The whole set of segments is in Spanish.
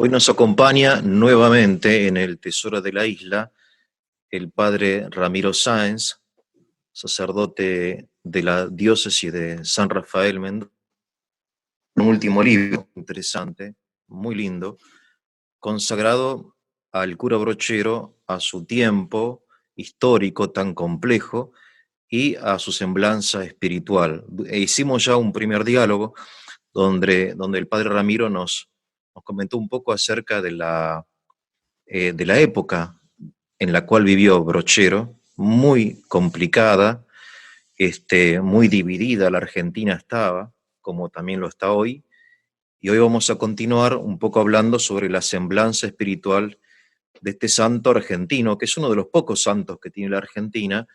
Hoy nos acompaña nuevamente en el Tesoro de la Isla el padre Ramiro Sáenz, sacerdote de la diócesis de San Rafael Mendoza. Un último libro interesante, muy lindo, consagrado al cura Brochero, a su tiempo histórico tan complejo y a su semblanza espiritual. Hicimos ya un primer diálogo donde el padre Ramiro nos comentó un poco acerca de la época en la cual vivió Brochero, muy complicada, muy dividida la Argentina estaba, como también lo está hoy, y hoy vamos a continuar un poco hablando sobre la semblanza espiritual de este santo argentino, que es uno de los pocos santos que tiene la Argentina,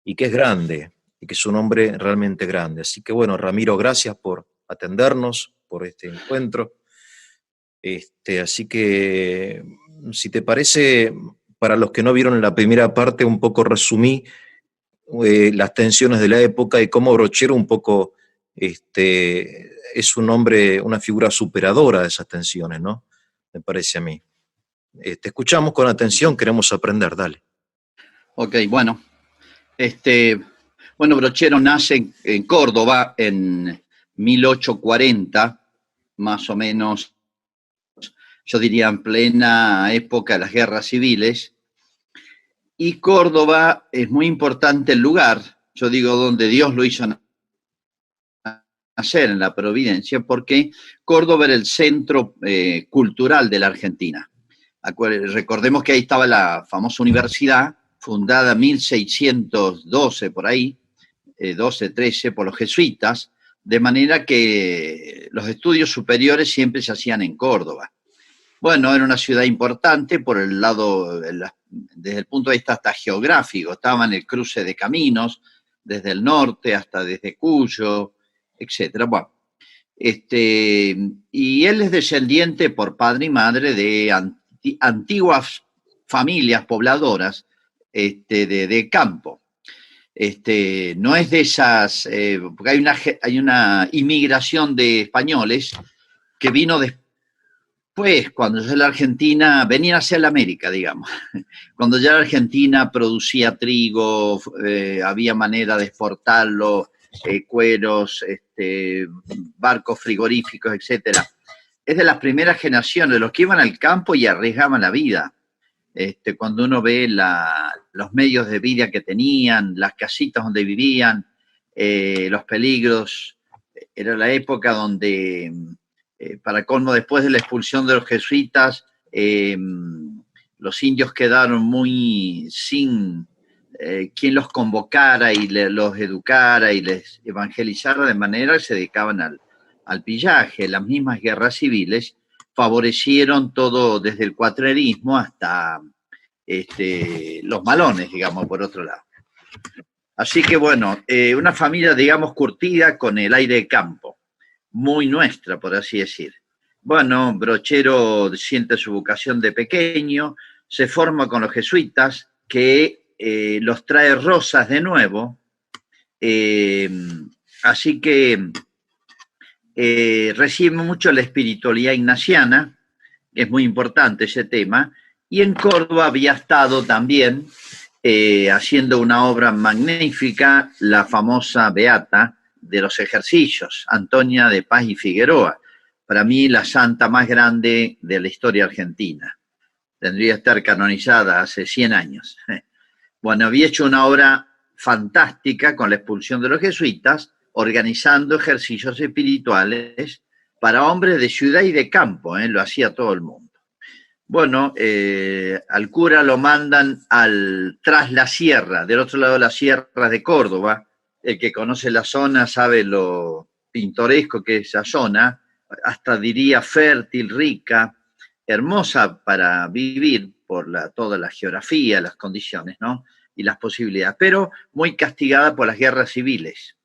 y que es grande, y que es un hombre realmente grande. Así que bueno, Ramiro, gracias por atendernos, por este encuentro. Así que, si te parece, para los que no vieron la primera parte, un poco resumí las tensiones de la época y cómo Brochero un poco es un hombre, una figura superadora de esas tensiones, ¿no? Me parece a mí. Te escuchamos con atención, queremos aprender, dale. Ok, bueno. Bueno, Brochero nace en Córdoba en 1840, más o menos, yo diría en plena época de las guerras civiles. Y Córdoba es muy importante el lugar, yo digo, donde Dios lo hizo nacer, en la Providencia, porque Córdoba era el centro cultural de la Argentina. Recordemos que ahí estaba la famosa universidad, fundada en 1612 por ahí, 12, 13, por los jesuitas, de manera que los estudios superiores siempre se hacían en Córdoba. Bueno, era una ciudad importante por el lado, desde el punto de vista hasta geográfico, estaba en el cruce de caminos, desde el norte hasta desde Cuyo, etcétera. Bueno, y él es descendiente por padre y madre de antiguas familias pobladoras de campo. No es de esas, porque hay una inmigración de españoles que vino después, cuando ya la Argentina, venía hacia la América, digamos. Cuando ya la Argentina producía trigo, había manera de exportarlo, cueros, barcos frigoríficos, etcétera. Es de las primeras generaciones, de los que iban al campo y arriesgaban la vida. Cuando uno ve los medios de vida que tenían, las casitas donde vivían, los peligros, era la época donde, para colmo, después de la expulsión de los jesuitas, los indios quedaron muy sin quien los convocara y los educara y les evangelizara, de manera que se dedicaban al pillaje. Las mismas guerras civiles favorecieron todo desde el cuatrerismo hasta los malones, digamos, por otro lado. Así que bueno, una familia, digamos, curtida con el aire de campo, muy nuestra, por así decir. Bueno, Brochero siente su vocación de pequeño, se forma con los jesuitas, que los trae Rosas de nuevo, así que recibe mucho la espiritualidad ignaciana, es muy importante ese tema, y en Córdoba había estado también haciendo una obra magnífica, la famosa Beata de los Ejercicios, Antonia de Paz y Figueroa, para mí la santa más grande de la historia argentina. Tendría que estar canonizada hace 100 años. Bueno, había hecho una obra fantástica con la expulsión de los jesuitas, organizando ejercicios espirituales para hombres de ciudad y de campo, lo hacía todo el mundo. Bueno, al cura lo mandan tras la sierra, del otro lado de las sierras de Córdoba. El que conoce la zona sabe lo pintoresco que es esa zona, hasta diría fértil, rica, hermosa para vivir por toda la geografía, las condiciones, ¿no? Y las posibilidades, pero muy castigada por las guerras civiles.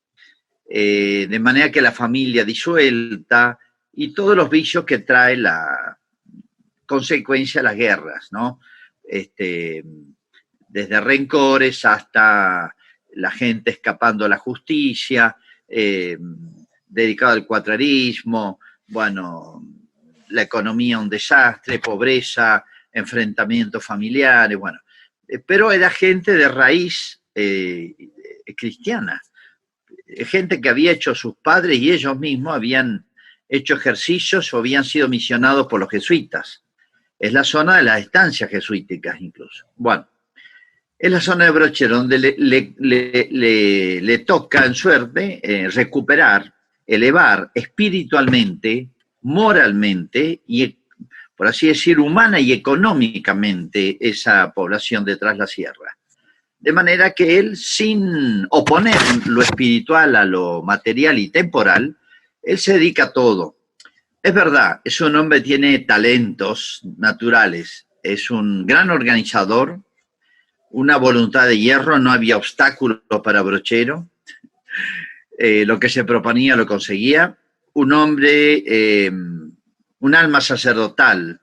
De manera que la familia disuelta y todos los vicios que trae la consecuencia de las guerras, ¿no? Desde rencores hasta la gente escapando a la justicia, dedicado al cuatrerismo, bueno, la economía un desastre, pobreza, enfrentamientos familiares, bueno. Pero era gente de raíz cristiana, gente que había hecho sus padres y ellos mismos habían hecho ejercicios o habían sido misionados por los jesuitas. Es la zona de las estancias jesuíticas incluso. Bueno, es la zona de Brochero donde le toca en suerte recuperar, elevar espiritualmente, moralmente y, por así decir, humana y económicamente esa población de Tras la Sierra. De manera que él, sin oponer lo espiritual a lo material y temporal, él se dedica a todo. Es verdad, es un hombre que tiene talentos naturales, es un gran organizador, una voluntad de hierro, no había obstáculos para Brochero, lo que se proponía lo conseguía, un hombre, un alma sacerdotal,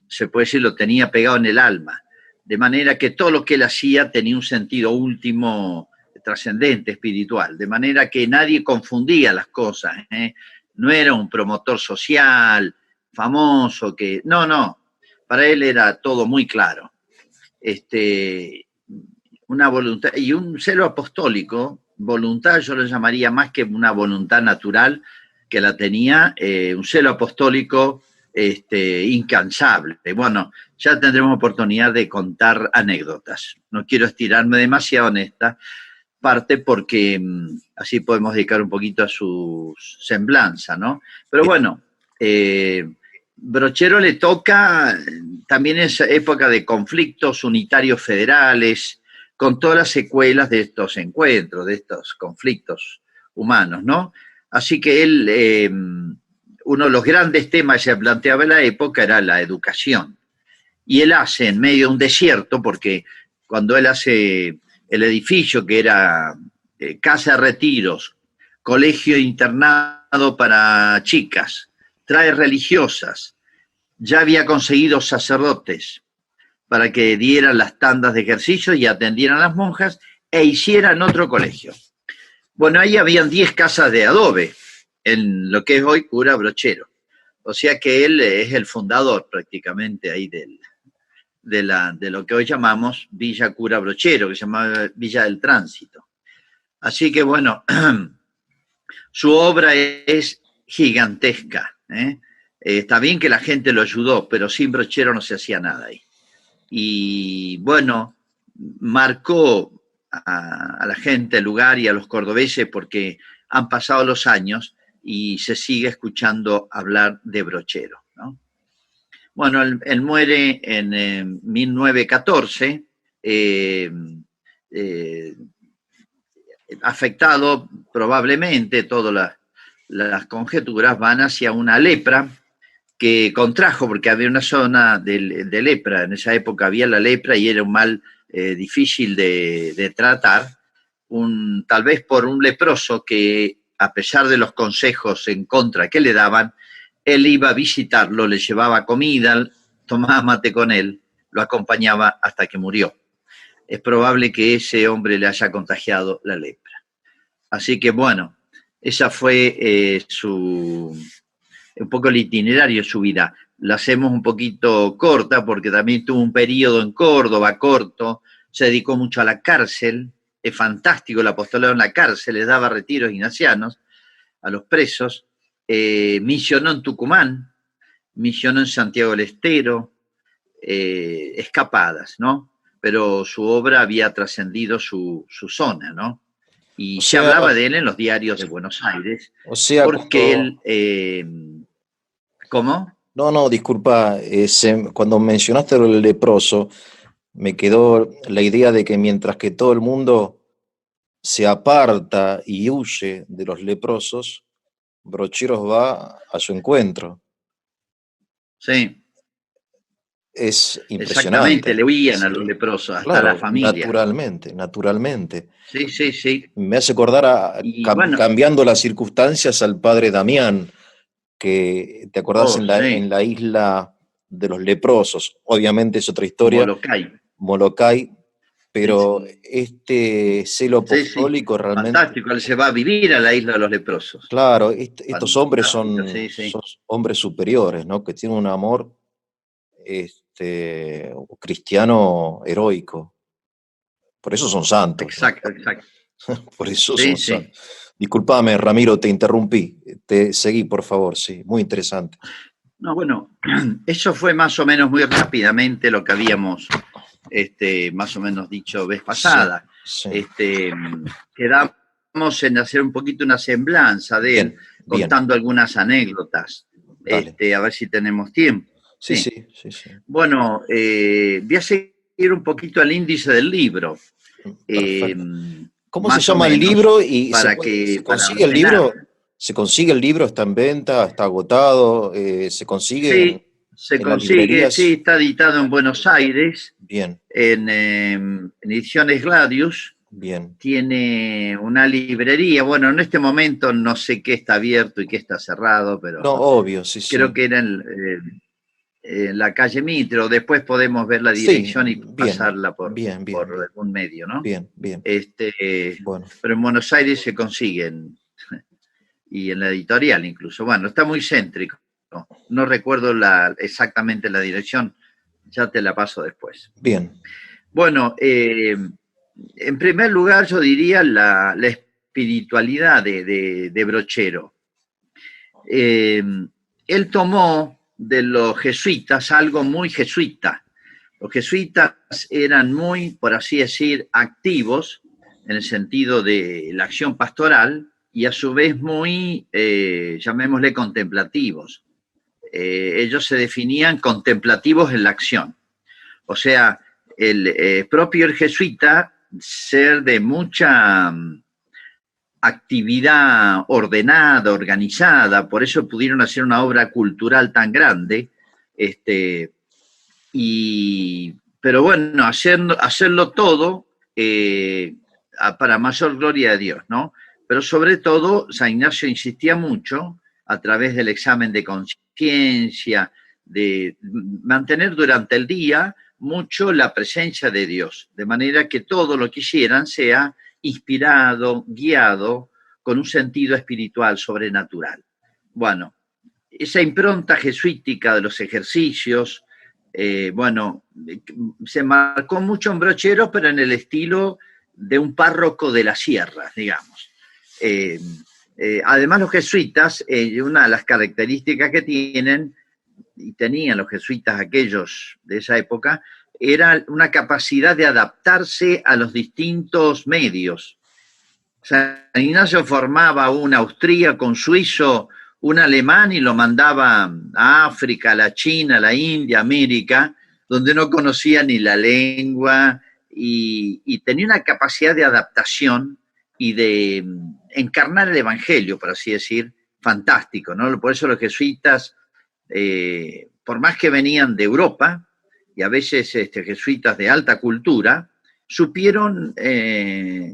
se puede decir, lo tenía pegado en el alma, de manera que todo lo que él hacía tenía un sentido último, trascendente, espiritual, de manera que nadie confundía las cosas, no era un promotor social, famoso, que no, para él era todo muy claro. Una voluntad y un celo apostólico, voluntad yo lo llamaría más que una voluntad natural que la tenía, un celo apostólico incansable. Bueno, ya tendremos oportunidad de contar anécdotas. No quiero estirarme demasiado en esta parte porque así podemos dedicar un poquito a su semblanza, ¿no? Pero bueno, Brochero le toca también esa época de conflictos unitarios federales, con todas las secuelas de estos encuentros, de estos conflictos humanos, ¿no? Así que él, uno de los grandes temas que se planteaba en la época era la educación. Y él hace en medio de un desierto, porque cuando él hace el edificio que era casa de retiros, colegio internado para chicas, trae religiosas, ya había conseguido sacerdotes para que dieran las tandas de ejercicio y atendieran a las monjas e hicieran otro colegio. Bueno, ahí habían 10 casas de adobe en lo que es hoy Cura Brochero. O sea que él es el fundador prácticamente ahí de lo que hoy llamamos Villa Cura Brochero, que se llamaba Villa del Tránsito. Así que bueno, su obra es gigantesca. Está bien que la gente lo ayudó, pero sin Brochero no se hacía nada ahí. Y bueno, marcó a la gente, al lugar y a los cordobeses porque han pasado los años y se sigue escuchando hablar de Brochero, ¿no? Bueno, él muere en 1914, afectado probablemente, todas las conjeturas van hacia una lepra que contrajo, porque había una zona de lepra, en esa época había la lepra y era un mal difícil de tratar, tal vez por un leproso que, a pesar de los consejos en contra que le daban, él iba a visitarlo, le llevaba comida, tomaba mate con él, lo acompañaba hasta que murió. Es probable que ese hombre le haya contagiado la lepra. Así que bueno, esa fue un poco el itinerario de su vida. La hacemos un poquito corta porque también tuvo un periodo en Córdoba corto, se dedicó mucho a la cárcel, es fantástico el apostolado en la cárcel, les daba retiros ignacianos a los presos, misionó en Tucumán, misionó en Santiago del Estero, escapadas, ¿no? Pero su obra había trascendido su zona, ¿no? Y se hablaba de él en los diarios de Buenos Aires, porque él... ¿Cómo? No, disculpa, cuando mencionaste el leproso, me quedó la idea de que mientras que todo el mundo se aparta y huye de los leprosos, Brocheros va a su encuentro. Sí. Es impresionante. Exactamente, le huían a los leprosos, hasta claro, la familia. Naturalmente. Sí. Me hace acordar, cambiando las circunstancias, al padre Damián, que te acordás en la isla de los leprosos. Obviamente es otra historia. Molokai, pero este celo Sí, sí. apostólico realmente, Fantástico. Él se va a vivir a la isla de los leprosos. claro, estos hombres Fantástico, sí, sí. son hombres superiores, ¿no? Que tienen un amor cristiano heroico. Por eso son santos, ¿no? Exacto, exacto. Por eso Sí, son sí. santos. Disculpame, Ramiro, te interrumpí. Te seguí, por favor, sí, muy interesante. No, bueno, eso fue más o menos muy rápidamente lo que habíamos más o menos dicho vez Sí, pasada. sí. Quedamos en hacer un poquito una semblanza de él, Bien, bien, contando algunas anécdotas, dale. a ver si tenemos tiempo. Sí, Sí. sí, sí, sí. Bueno, voy a seguir un poquito el índice del libro, eh, Perfecto. ¿Cómo se más o llama el menos, libro y se para consigue el ordenar. libro? ¿Se consigue el libro? ¿Está en venta? ¿Está agotado? ¿Se consigue Sí, se en las consigue, sí, librerías? está editado en Buenos Aires, Bien, en Ediciones Gladius. bien. Tiene una librería, bueno, en este momento no sé qué está abierto y qué está cerrado, pero No, obvio, sí, creo sí. que era en la calle Mitro. Después podemos ver la Sí, dirección y bien, pasarla bien, por bien, bien, algún medio, ¿no? bien, bien. Bueno, Pero en Buenos Aires se consiguen, y en la editorial incluso. Bueno, está muy céntrico. No recuerdo exactamente la dirección, ya te la paso después. bien, Bueno, en primer lugar yo diría la espiritualidad de Brochero. Eh, Él tomó de los jesuitas algo muy jesuita. Los jesuitas eran muy, por así decir, activos en el sentido de la acción pastoral y a su vez muy, llamémosle, contemplativos. Ellos se definían contemplativos en la acción. O sea, el propio el jesuita ser de mucha actividad ordenada, organizada, por eso pudieron hacer una obra cultural tan grande, pero bueno, hacerlo todo para mayor gloria de Dios, ¿no? Pero sobre todo, San Ignacio insistía mucho a través del examen de conciencia, de mantener durante el día mucho la presencia de Dios, de manera que todo lo que hicieran sea inspirado, guiado, con un sentido espiritual sobrenatural. Bueno, esa impronta jesuítica de los ejercicios, bueno, se marcó mucho en Brochero, pero en el estilo de un párroco de la sierra, digamos. Además, los jesuitas, una de las características que tienen, y tenían los jesuitas aquellos de esa época, era una capacidad de adaptarse a los distintos medios. San Ignacio formaba un austríaco, un suizo, un alemán y lo mandaba a África, a la China, a la India, América, donde no conocía ni la lengua y tenía una capacidad de adaptación y de encarnar el evangelio, por así decir, fantástico, ¿no? Por eso los jesuitas, por más que venían de Europa, y a veces jesuitas de alta cultura, supieron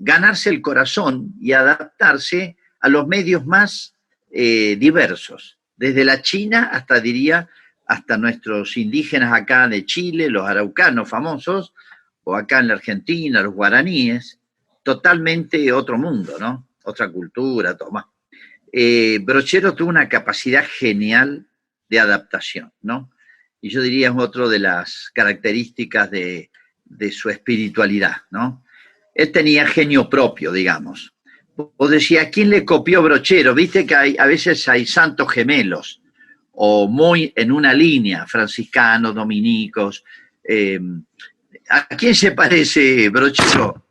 ganarse el corazón y adaptarse a los medios más diversos, desde la China hasta, diría, hasta nuestros indígenas acá de Chile, los araucanos famosos, o acá en la Argentina, los guaraníes, totalmente otro mundo, ¿no? Otra cultura, todo más. Brochero tuvo una capacidad genial de adaptación, ¿no? Y yo diría es otra de las características de su espiritualidad, ¿no? Él tenía genio propio, digamos. Vos decías, ¿a quién le copió Brochero? Viste que a veces hay santos gemelos, o muy en una línea, franciscanos, dominicos. ¿A quién se parece Brochero?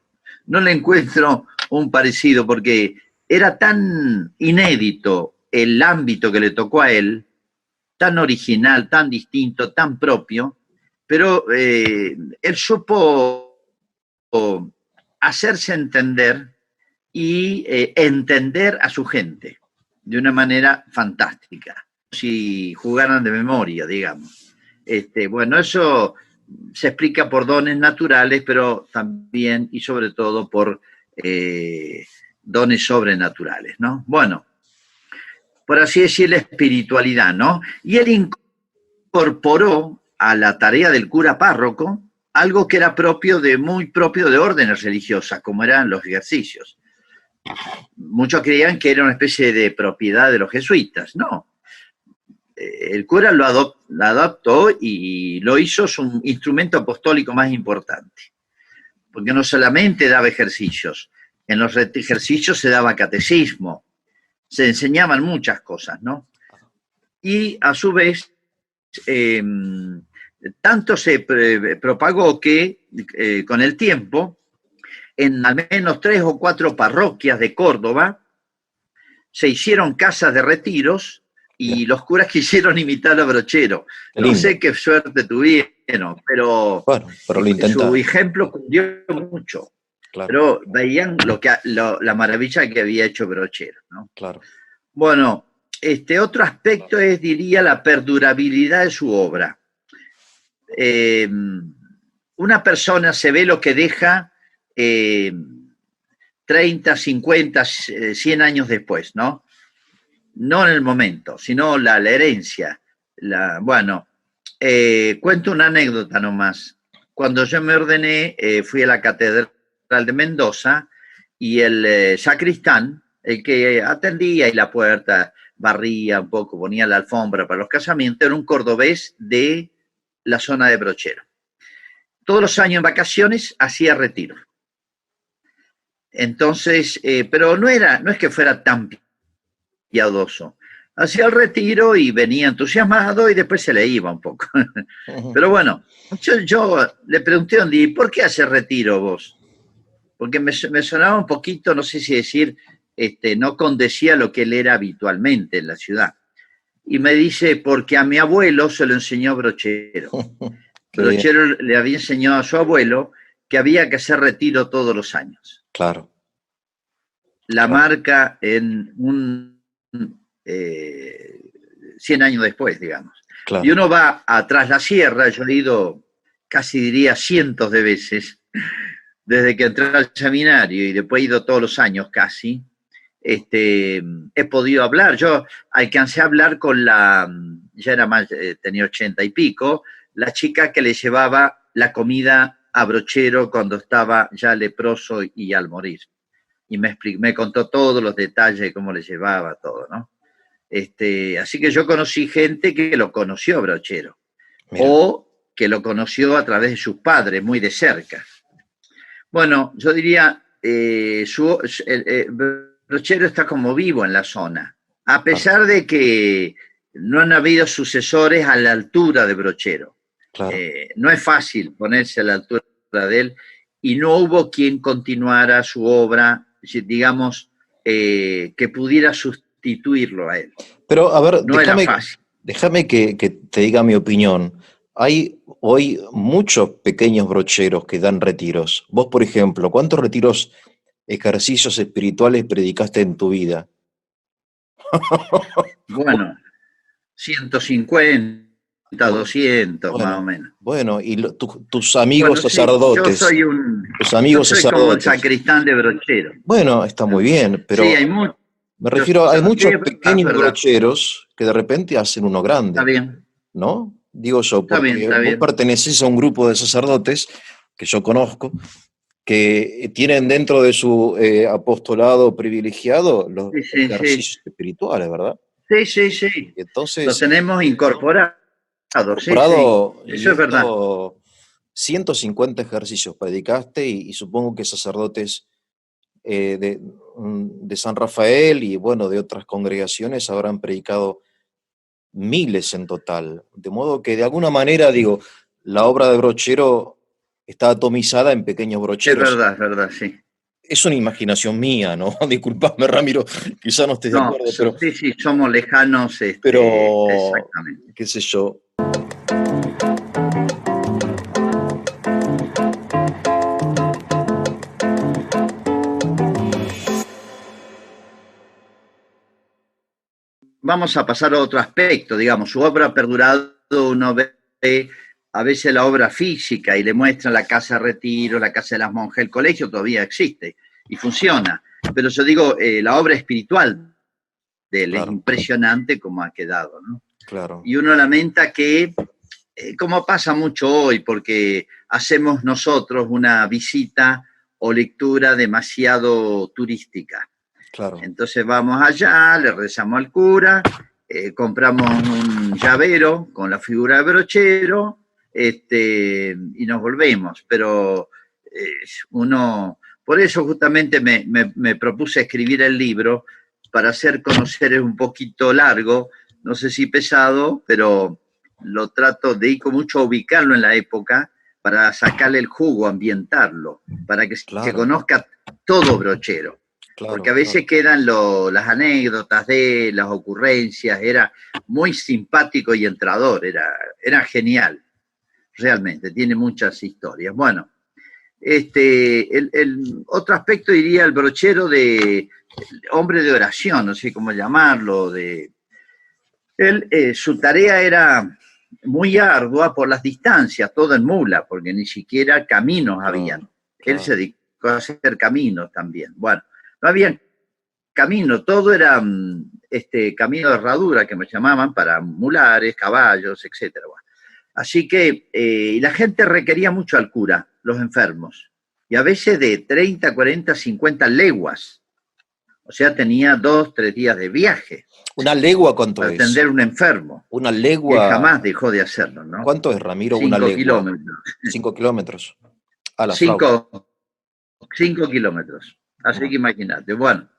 No le encuentro un parecido porque era tan inédito el ámbito que le tocó a él, tan original, tan distinto, tan propio, pero él supo hacerse entender y entender a su gente de una manera fantástica, si jugaran de memoria, digamos. Bueno, eso se explica por dones naturales, pero también y sobre todo por dones sobrenaturales, ¿no? Bueno, por así decir, la espiritualidad, ¿no? Y él incorporó a la tarea del cura párroco algo que era muy propio de órdenes religiosas, como eran los ejercicios. Muchos creían que era una especie de propiedad de los jesuitas. No, el cura lo adoptó y lo hizo su instrumento apostólico más importante, porque no solamente daba ejercicios, en los ejercicios se daba catecismo, se enseñaban muchas cosas, ¿no? Y a su vez, tanto se propagó que con el tiempo, en al menos 3 o 4 parroquias de Córdoba, se hicieron casas de retiros y Bien. los curas quisieron imitar a Brochero. Qué No lindo. sé qué suerte tuvieron, pero Bueno, pero lo su intentaron, ejemplo cundió mucho. claro, Pero veían la maravilla que había hecho Brochero, ¿no? claro. Bueno, otro aspecto es, diría, la perdurabilidad de su obra. Una persona se ve lo que deja 30, 50, 100 años después, ¿no? No en el momento, sino la herencia. Bueno, cuento una anécdota nomás. Cuando yo me ordené, fui a la Catedral de Mendoza y el sacristán, el que atendía y la puerta, barría un poco, ponía la alfombra para los casamientos, era un cordobés de la zona de Brochero. Todos los años en vacaciones hacía retiro. Entonces, pero no es que fuera tan piadoso. Hacía el retiro y venía entusiasmado y después se le iba un poco. Pero bueno, yo le pregunté un día, ¿por qué hace retiro vos? Porque me sonaba un poquito, no sé si decir, no condecía lo que él era habitualmente en la ciudad. Y me dice, porque a mi abuelo se lo enseñó Brochero. Qué bien, Brochero le había enseñado a su abuelo que había que hacer retiro todos los años. claro, La claro, marca en 100 años después, digamos. Y claro. uno va atrás la sierra, yo he ido casi diría cientos de veces, desde que entré al seminario y después he ido todos los años casi, he podido hablar. Yo alcancé a hablar con ya era más, tenía 80 y pico, la chica que le llevaba la comida a Brochero cuando estaba ya leproso y al morir. Y me contó todos los detalles de cómo le llevaba todo, ¿no? Así que yo conocí gente que lo conoció a Brochero, Mira, o que lo conoció a través de sus padres, muy de cerca. Bueno, yo diría, Brochero está como vivo en la zona, a claro, pesar de que no han habido sucesores a la altura de Brochero. claro. No es fácil ponerse a la altura de él y no hubo quien continuara su obra, digamos, que pudiera sustituirlo a él. Pero a ver, No era fácil. déjame que te diga mi opinión. Hay hoy muchos pequeños brocheros que dan retiros. Vos, por ejemplo, ¿cuántos retiros, ejercicios espirituales predicaste en tu vida? Bueno, 150, Bu- 200 más o Bueno, menos. bueno, y tus amigos Bueno, sí, sacerdotes, tus yo amigos soy como el sacerdotes. sacristán de Brochero. Bueno, está muy bien, Sí, pero hay muchos. me refiero, hay Sí, muchos es verdad, es pequeños verdad. brocheros que de repente hacen uno Está grande, bien, ¿no? Digo yo, está bien, porque está vos bien. pertenecés a un grupo de sacerdotes que yo conozco, que tienen dentro de su apostolado privilegiado los Sí, sí, sí. ejercicios espirituales, ¿verdad? Sí, sí, sí. Y Lo entonces, tenemos incorporado, sí, sí. incorporado y Eso es verdad. esto, 150 ejercicios predicaste y supongo que sacerdotes de San Rafael y bueno, de otras congregaciones habrán predicado miles en total. De modo que de alguna manera, digo, la obra de Brochero está atomizada en pequeños brocheros. Es verdad, sí. Es una imaginación mía, ¿no? Disculpame, Ramiro, quizá no estés de No, acuerdo, sí, sí, somos lejanos, pero exactamente. qué sé yo. Vamos a pasar a otro aspecto, digamos, su obra ha perdurado, uno ve a veces la obra física y le muestran la casa de retiro, la casa de las monjas, el colegio todavía existe y funciona, pero yo digo, la obra espiritual de él es Claro, impresionante como ha quedado, ¿no? claro. Y uno lamenta que, como pasa mucho hoy, porque hacemos nosotros una visita o lectura demasiado turística. Claro. Entonces vamos allá, le rezamos al cura, compramos un llavero con la figura de Brochero, y nos volvemos. Pero por eso justamente me propuse escribir el libro, para hacer conocer. Es un poquito largo, no sé si pesado, pero lo trato, dedico mucho a ubicarlo en la época, para sacarle el jugo, ambientarlo, para que se conozca todo Brochero. Claro, porque a veces quedan las anécdotas las ocurrencias. Era muy simpático y entrador, era genial, realmente, tiene muchas historias. Bueno, el otro aspecto diría el Brochero de hombre de oración, no sé cómo llamarlo. Su tarea era muy ardua por las distancias, todo en mula, porque ni siquiera caminos habían. Él se dedicó a hacer caminos también. Bueno, no había camino, todo era camino de herradura, que me llamaban, para mulares, caballos, etc. Bueno, así que y la gente requería mucho al cura, los enfermos, y a veces de 30, 40, 50 leguas. O sea, tenía 2, 3 días de viaje. ¿Una legua cuánto para es? Para atender a un enfermo. Una legua. Y él jamás dejó de hacerlo, ¿no? ¿Cuánto es, Ramiro, 5 una legua? kilómetros. 5 kilómetros. A la 5 kilómetros. Así que imagínate. Bueno,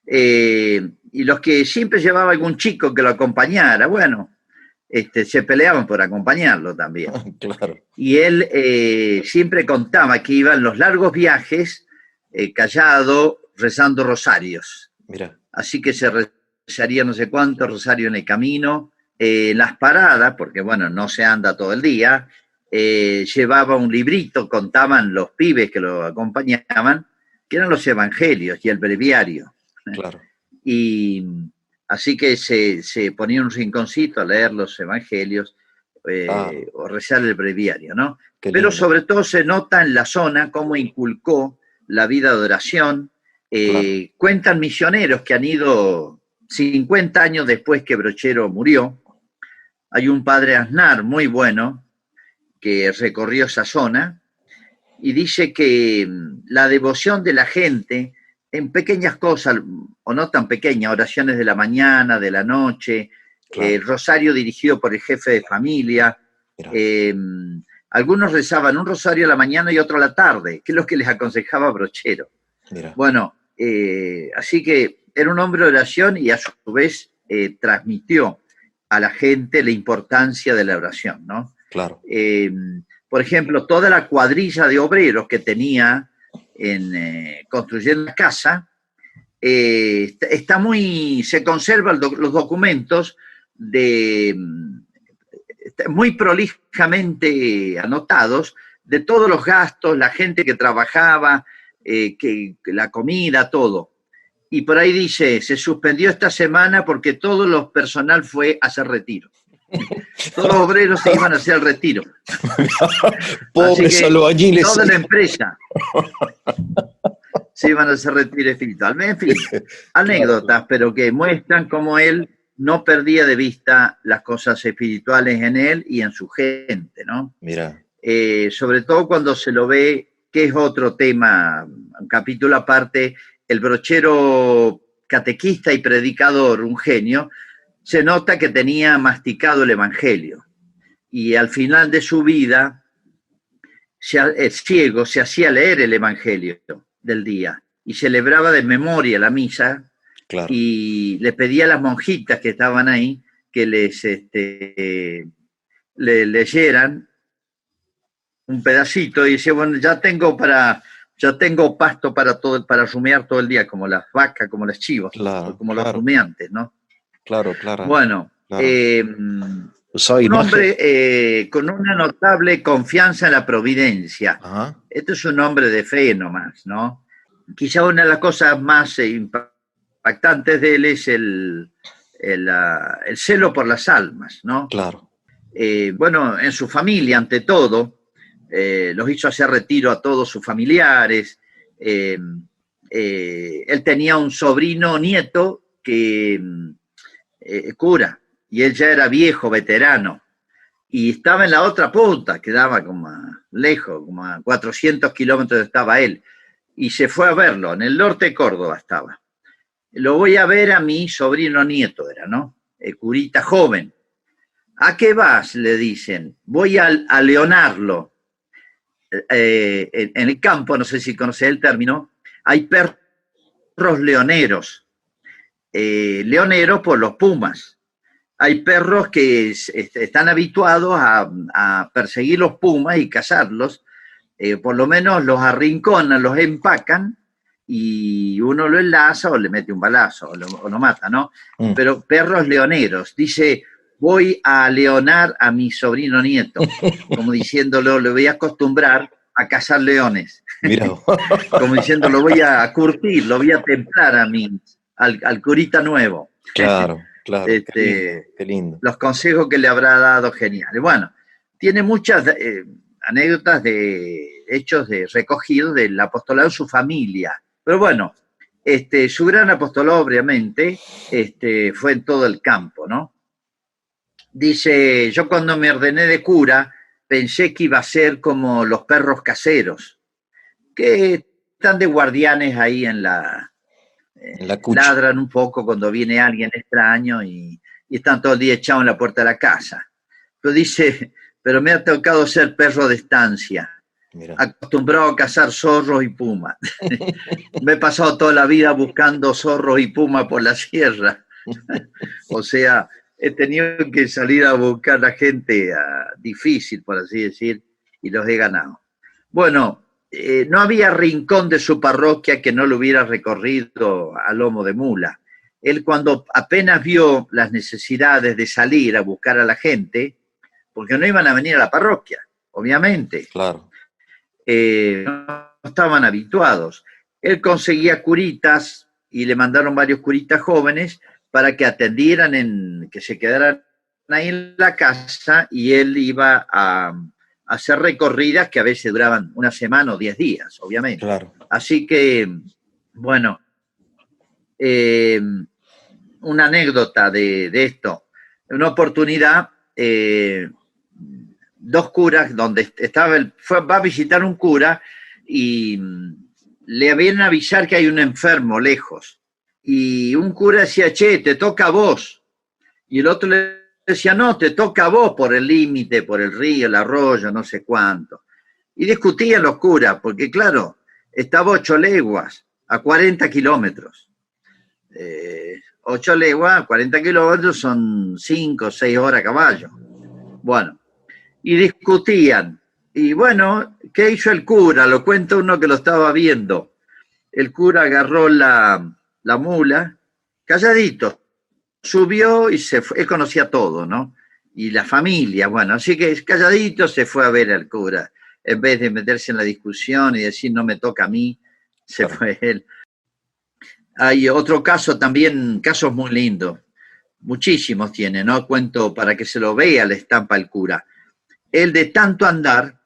y los que siempre llevaba algún chico que lo acompañara, bueno, se peleaban por acompañarlo también. Claro. Y él siempre contaba que iba en los largos viajes, callado, rezando rosarios. Mira. Así que se rezaría no sé cuántos rosarios en el camino. Las paradas, porque bueno, no se anda todo el día, llevaba un librito, contaban los pibes que lo acompañaban, que eran los evangelios y el breviario. Claro. Y así que se ponía un rinconcito a leer los evangelios, o rezar el breviario, ¿no? Pero sobre todo se nota en la zona cómo inculcó la vida de oración. Cuentan misioneros que han ido 50 años después que Brochero murió. Hay un padre Aznar muy bueno que recorrió esa zona y dice que la devoción de la gente en pequeñas cosas, o no tan pequeñas, oraciones de la mañana, de la noche, rosario dirigido por el jefe de familia. Algunos rezaban un rosario a la mañana y otro a la tarde, que es lo que les aconsejaba Brochero. Mira. Bueno, así que era un hombre de oración, y a su vez transmitió a la gente la importancia de la oración, ¿no? Claro. Por ejemplo, toda la cuadrilla de obreros que tenía construyendo la casa, se conservan los documentos muy prolijamente anotados, de todos los gastos, la gente que trabajaba, la comida, todo. Y por ahí dice, se suspendió esta semana porque todo el personal fue a hacer retiro. Todos los obreros se iban a hacer el retiro. Pobres albañiles. Toda la empresa se iban a hacer retiro espiritual. En fin, anécdotas, pero que muestran cómo él no perdía de vista las cosas espirituales en él y en su gente, ¿no? Mira. Sobre todo cuando se lo ve, que es otro tema, un capítulo aparte, el Brochero catequista y predicador, un genio. Se nota que tenía masticado el evangelio, y al final de su vida, el ciego se hacía leer el evangelio del día y celebraba de memoria la misa. Claro. Y le pedía a las monjitas que estaban ahí que le leyeran un pedacito, y decía, bueno, ya tengo pasto para rumiar todo el día, como las vacas, como las chivas, claro, como los rumiantes, ¿no? Claro. Bueno, claro. Un hombre con una notable confianza en la providencia. Ajá. Esto es un hombre de fe nomás, ¿no? Quizá una de las cosas más impactantes de él es el celo por las almas, ¿no? Claro. Bueno, en su familia, ante todo, los hizo hacer retiro a todos sus familiares. Él tenía un sobrino nieto que cura, y él ya era viejo, veterano. y estaba en la otra punta, quedaba como lejos, como a 400 kilómetros estaba él, y se fue a verlo, en el norte de Córdoba estaba. Lo voy a ver a mi sobrino nieto, era, ¿no? El curita joven. ¿A qué vas? Le dicen. Voy a leonarlo. En el campo, no sé si conoce el término, hay perros leoneros. Leoneros por los pumas. Hay perros que están habituados a perseguir los pumas y cazarlos. Por lo menos los arrinconan, los empacan y uno lo enlaza o le mete un balazo o lo mata, ¿no? Pero perros leoneros. Dice, voy a leonar a mi sobrino nieto, como diciéndolo, le voy a acostumbrar a cazar leones. Mira. Como diciendo, lo voy a curtir, lo voy a templar al curita nuevo. Claro, claro, qué lindo. Los consejos que le habrá dado, geniales. Bueno, tiene muchas anécdotas de hechos recogidos del apostolado de su familia. Pero bueno, su gran apostolado, obviamente, fue en todo el campo, ¿no? Dice, yo cuando me ordené de cura, pensé que iba a ser como los perros caseros, que están de guardianes ahí en la ladran un poco cuando viene alguien extraño y están todo el día echados en la puerta de la casa. Pero dice, pero me ha tocado ser perro de estancia, mira, acostumbrado a cazar zorros y pumas. Me he pasado toda la vida buscando zorros y pumas por la sierra. O sea, he tenido que salir a buscar a gente difícil, por así decir, y los he ganado. Bueno, no había rincón de su parroquia que no lo hubiera recorrido a lomo de mula. Él, cuando apenas vio las necesidades de salir a buscar a la gente, porque no iban a venir a la parroquia, obviamente. Claro. No estaban habituados. Él conseguía curitas y le mandaron varios curitas jóvenes para que atendieran, que se quedaran ahí en la casa, y él iba a hacer recorridas que a veces duraban una semana o 10 días, obviamente. Claro. Así que, bueno, una anécdota de esto. Una oportunidad, dos curas, donde estaba, va a visitar un cura y le habían avisar que hay un enfermo lejos. Y un cura decía, che, te toca a vos. Y el otro le decía, no, te toca a vos por el límite, por el río, el arroyo, no sé cuánto. Y discutían los curas, porque claro, estaba 8 leguas, a 40 kilómetros. 8 leguas, 40 kilómetros son 5 o 6 horas a caballo. Bueno, y discutían. Y bueno, ¿qué hizo el cura? Lo cuenta uno que lo estaba viendo. El cura agarró la mula, calladito, subió y se fue. Él conocía todo, ¿no? Y la familia, bueno, así que calladito se fue a ver al cura. En vez de meterse en la discusión y decir, no me toca a mí, se fue él. Hay otro caso también, casos muy lindos. Muchísimos tiene, ¿no? Cuento para que se lo vea la estampa el cura. Él, de tanto andar,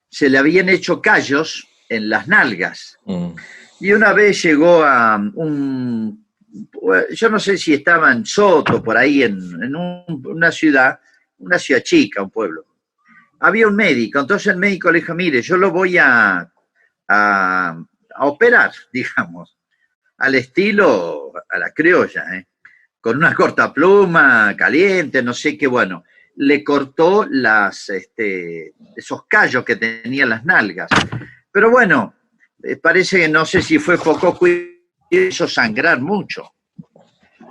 se le habían hecho callos en las nalgas. Y una vez llegó a yo no sé si estaba en Soto, por ahí, en una ciudad chica, un pueblo. Había un médico, entonces el médico le dijo, mire, yo lo voy a operar, digamos, al estilo, a la criolla, con una cortapluma, caliente, no sé qué, bueno. Le cortó esos callos que tenía las nalgas. Pero bueno, parece que no sé si fue poco cuidado, hizo sangrar mucho.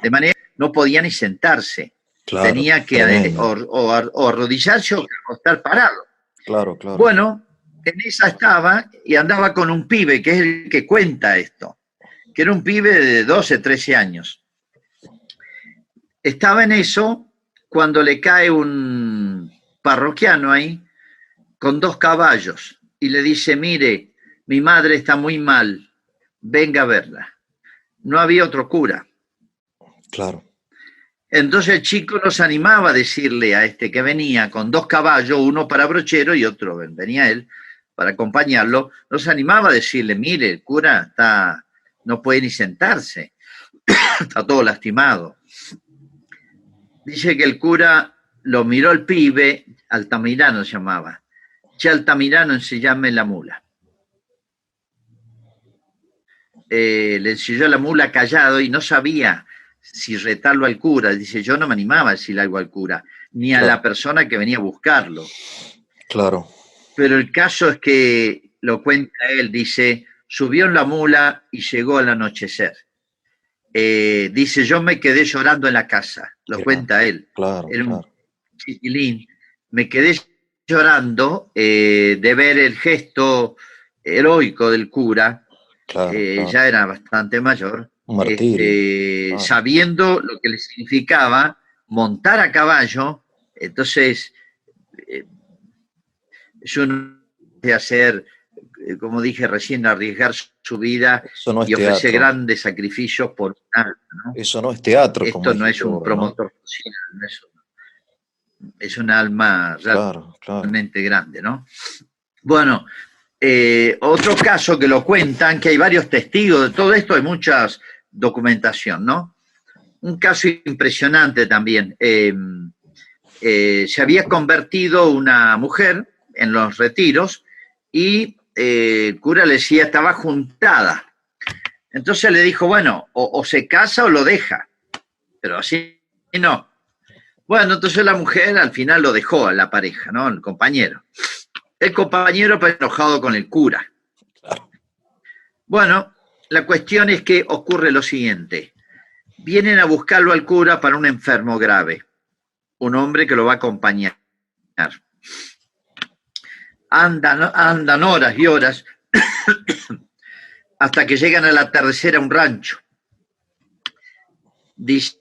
De manera que no podía ni sentarse. Claro, tenía que o arrodillarse o estar parado. Claro, claro. Bueno, en esa estaba y andaba con un pibe, que es el que cuenta esto, que era un pibe de 12, 13 años. Estaba en eso cuando le cae un parroquiano ahí con 2 caballos y le dice, mire, mi madre está muy mal, venga a verla. No había otro cura. Claro. Entonces el chico nos animaba a decirle a que venía con 2 caballos, uno para brochero y otro, venía él para acompañarlo, nos animaba a decirle, mire, el cura no puede ni sentarse, está todo lastimado. Dice que el cura lo miró el pibe, Altamirano se llamaba. Che, Altamirano, enséñame la mula. Le enseñó la mula callado y no sabía si retarlo al cura. Dice, yo no me animaba a decirle algo al cura, ni a Claro. la persona que venía a buscarlo. Claro. Pero el caso es que, lo cuenta él, dice, subió en la mula y llegó al anochecer. Dice, yo me quedé llorando en la casa, lo Claro. cuenta él. Claro, Era un claro. chiquilín. Me quedé llorando de ver el gesto heroico del cura. Claro, claro. Ya era bastante mayor, Un martirio. Claro. sabiendo lo que le significaba montar a caballo. Entonces, es un de hacer, como dije recién, arriesgar su vida Eso no es y ofrecer teatro. grandes sacrificios por una, ¿no? Eso no es teatro, como Esto no dijiste es un vos, ¿no? promotor social, es un alma Claro, claro. realmente grande, ¿no? Bueno, otro caso que lo cuentan, que hay varios testigos de todo esto, hay mucha documentación, ¿no? Un caso impresionante también. Se había convertido una mujer en los retiros y el cura le decía, estaba juntada. Entonces le dijo, bueno, o se casa o lo deja, pero así no. Bueno, entonces la mujer al final lo dejó a la pareja, ¿no? El compañero. El compañero pues, enojado con el cura. Claro. Bueno, la cuestión es que ocurre lo siguiente. Vienen a buscarlo al cura para un enfermo grave, un hombre que lo va a acompañar. Andan horas y horas hasta que llegan al atardecer a un rancho. Dice,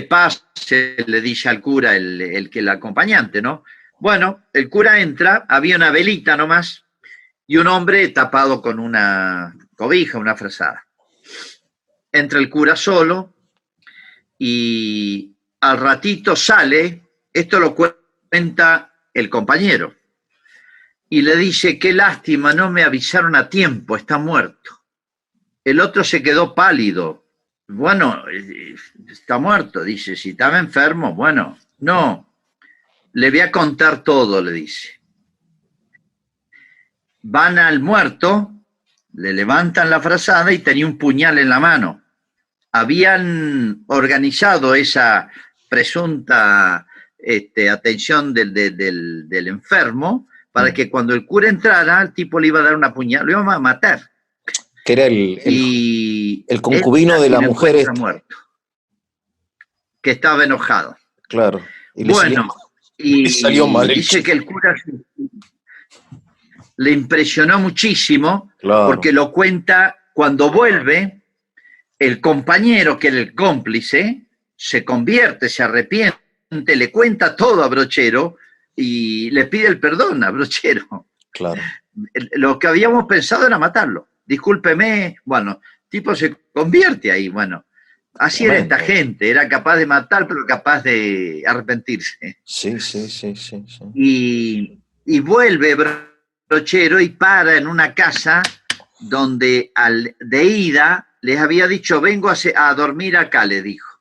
pase, le dice al cura el acompañante, ¿no? Bueno, el cura entra, había una velita nomás y un hombre tapado con una cobija, una frazada. Entra el cura solo y al ratito sale, esto lo cuenta el compañero, y le dice, qué lástima, no me avisaron a tiempo, está muerto. El otro se quedó pálido. Bueno, está muerto, dice, si estaba enfermo, bueno, no, le voy a contar todo, le dice. Van al muerto, le levantan la frazada y tenía un puñal en la mano. Habían organizado esa presunta atención del enfermo para que cuando el cura entrara, el tipo le iba a dar una puñalada, lo iba a matar. Que era el concubino de la mujer esta. Muerto, que estaba enojado. Claro. Y bueno, le salió mal dice que el cura le impresionó muchísimo, claro, porque lo cuenta cuando vuelve, el compañero que era el cómplice se convierte, se arrepiente, le cuenta todo a Brochero y le pide el perdón a Brochero. Claro. Lo que habíamos pensado era matarlo. Discúlpeme, bueno, tipo se convierte ahí, bueno. Así tremendo. Era esta gente, era capaz de matar, pero capaz de arrepentirse. Sí, sí, sí, sí. Sí. Y vuelve Brochero y para en una casa donde de ida les había dicho, vengo a dormir acá, le dijo.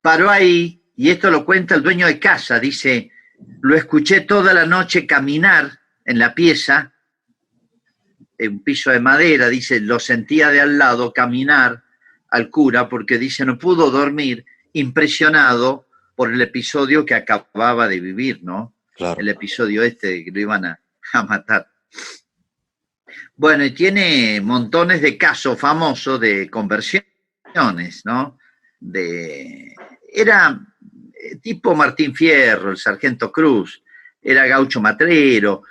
Paró ahí, y esto lo cuenta el dueño de casa, dice, lo escuché toda la noche caminar en la pieza, en un piso de madera, dice, lo sentía de al lado caminar al cura, porque dice, no pudo dormir, impresionado por el episodio que acababa de vivir, ¿no? Claro. El episodio de que lo iban a matar. Bueno, y tiene montones de casos famosos de conversiones, ¿no? Era tipo Martín Fierro, el sargento Cruz, era gaucho matrero,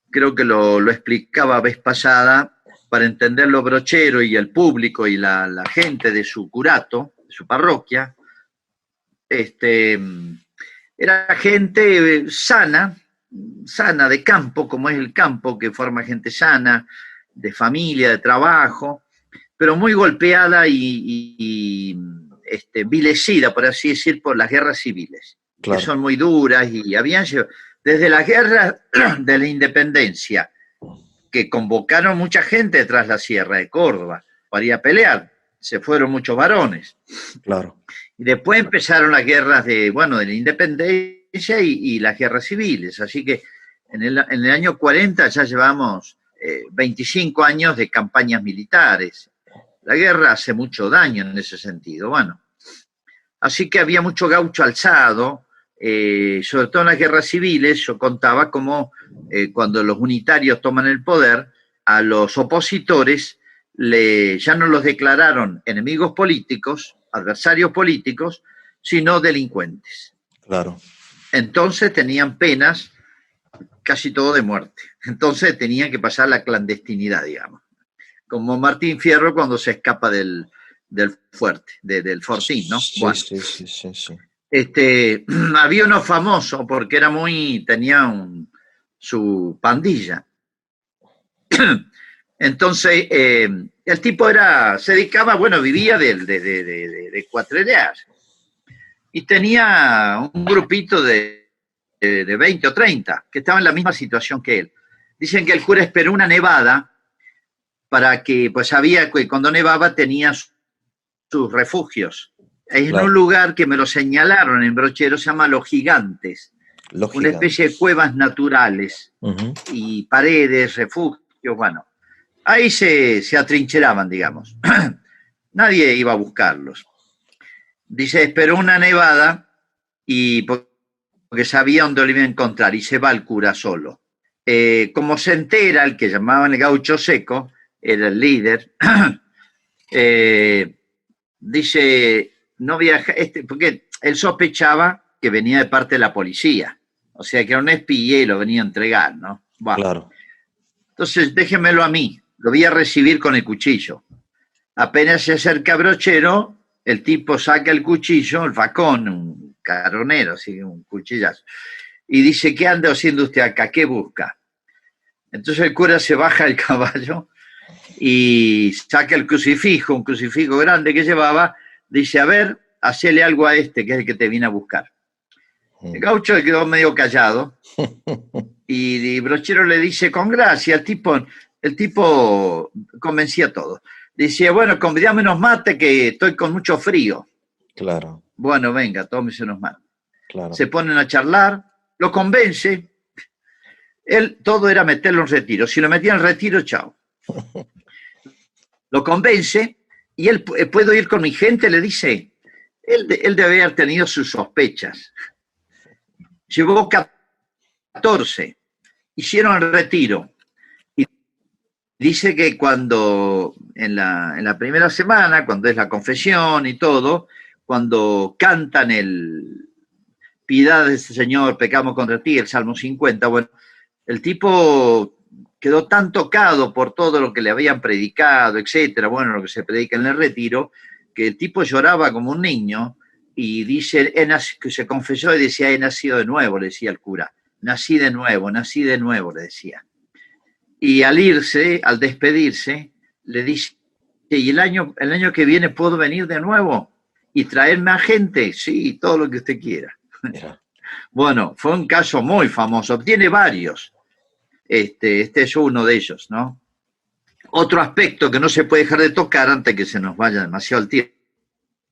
creo que lo explicaba vez pasada, para entenderlo Brochero y el público y la gente de su curato, de su parroquia, era gente sana de campo, como es el campo, que forma gente sana, de familia, de trabajo, pero muy golpeada y vilecida, por así decir, por las guerras civiles, claro, que son muy duras y habían llevado, desde las guerras de la independencia, que convocaron mucha gente tras la Sierra de Córdoba para ir a pelear. se fueron muchos varones. Claro. Y después empezaron las guerras de la independencia y las guerras civiles. Así que en el año 40 ya llevamos 25 años de campañas militares. La guerra hace mucho daño en ese sentido. Bueno, así que había mucho gaucho alzado, sobre todo en las guerras civiles. Yo contaba cómo cuando los unitarios toman el poder, a los opositores ya no los declararon enemigos políticos, adversarios políticos, sino delincuentes. Claro. Entonces tenían penas casi todo de muerte. Entonces tenían que pasar la clandestinidad, digamos. Como Martín Fierro cuando se escapa del fuerte, del fortín, ¿no? Sí, bueno, sí. Había uno famoso porque tenía su pandilla. Entonces, el tipo se dedicaba, vivía de cuatrerear. Y tenía un grupito de 20 o 30 que estaban en la misma situación que él. Dicen que el cura esperó una nevada para que, pues sabía que cuando nevaba tenía sus refugios. En un lugar que me lo señalaron en Brochero, se llama Los Gigantes. Una especie de cuevas naturales y paredes, refugios, bueno. Ahí se atrincheraban, digamos. Nadie iba a buscarlos. Dice, esperó una nevada y porque sabía dónde lo iba a encontrar y se va el cura solo. Como se entera, el que llamaban el gaucho seco, era el líder, dice, no viaja, porque él sospechaba que venía de parte de la policía, o sea que era un espía y lo venía a entregar, ¿no? Bueno, claro. Entonces déjenmelo a mí, lo voy a recibir con el cuchillo. Apenas se acerca Brochero, el tipo saca el cuchillo, el facón, un carronero, así, un cuchillazo, y dice, ¿qué anda haciendo usted acá? ¿Qué busca? Entonces el cura se baja del caballo y saca el crucifijo, un crucifijo grande que llevaba, dice, a ver, hacele algo a este, que es el que te viene a buscar. El gaucho quedó medio callado y Brochero le dice, con gracia, el tipo convencía a todos. Decía, bueno, convidame unos mates que estoy con mucho frío. Claro. Bueno, venga, tómese unos mates. Claro. Se ponen a charlar, lo convence. Él todo era meterlo en retiro. Si lo metía en retiro, chao. Lo convence y él, ¿puedo ir con mi gente? Le dice. Él debe haber tenido sus sospechas. Llevó 14. Hicieron el retiro. Y dice que cuando, en la primera semana, cuando es la confesión y todo, cuando cantan el piedad de ese Señor, pecamos contra ti, el Salmo 50, bueno, el tipo quedó tan tocado por todo lo que le habían predicado, etcétera, bueno, lo que se predica en el retiro, que el tipo lloraba como un niño y dice, que se confesó y decía, he nacido de nuevo, le decía el cura, nací de nuevo, le decía. Y al irse, al despedirse, le dice, ¿y el año que viene puedo venir de nuevo y traerme a gente? Sí, todo lo que usted quiera. Mira. Bueno, fue un caso muy famoso, tiene varios. Este es uno de ellos, ¿no? Otro aspecto que no se puede dejar de tocar antes que se nos vaya demasiado el